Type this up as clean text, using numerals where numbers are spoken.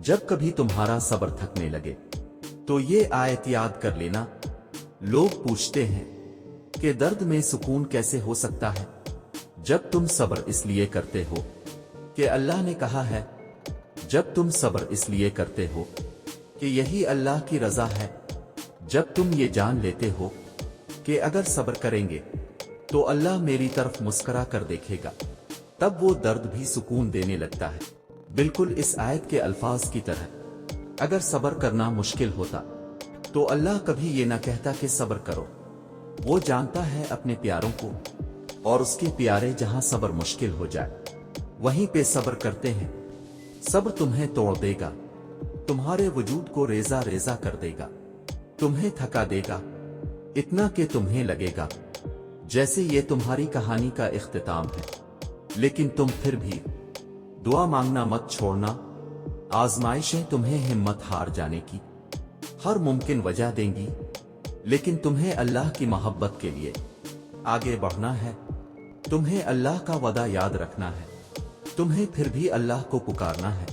जब कभी तुम्हारा सब्र थकने लगे तो ये आयत याद कर लेना। लोग पूछते हैं कि दर्द में सुकून कैसे हो सकता है। जब तुम सब्र इसलिए करते हो कि अल्लाह ने कहा है, जब तुम सब्र इसलिए करते हो कि यही अल्लाह की रजा है, जब तुम ये जान लेते हो कि अगर सब्र करेंगे तो अल्लाह मेरी तरफ मुस्कुरा कर देखेगा, तब वो दर्द भी सुकून देने लगता है। बिल्कुल इस आयत के अल्फाज की तरह। अगर सब्र करना मुश्किल होता तो अल्लाह कभी ये ना कहता कि सब्र करो। वो जानता है अपने प्यारों को, और उसके प्यारे जहां सब्र मुश्किल हो जाए वहीं पे सब्र करते हैं। सब्र तुम्हें तोड़ देगा, तुम्हारे वजूद को रेजा रेजा कर देगा, तुम्हें थका देगा, इतना कि तुम्हें लगेगा जैसे ये तुम्हारी कहानी का इख्तिताम है। लेकिन तुम फिर भी दुआ मांगना मत छोड़ना। आजमाइशें तुम्हें हिम्मत हार जाने की हर मुमकिन वजह देंगी, लेकिन तुम्हें अल्लाह की मोहब्बत के लिए आगे बढ़ना है। तुम्हें अल्लाह का वदा याद रखना है, तुम्हें फिर भी अल्लाह को पुकारना है।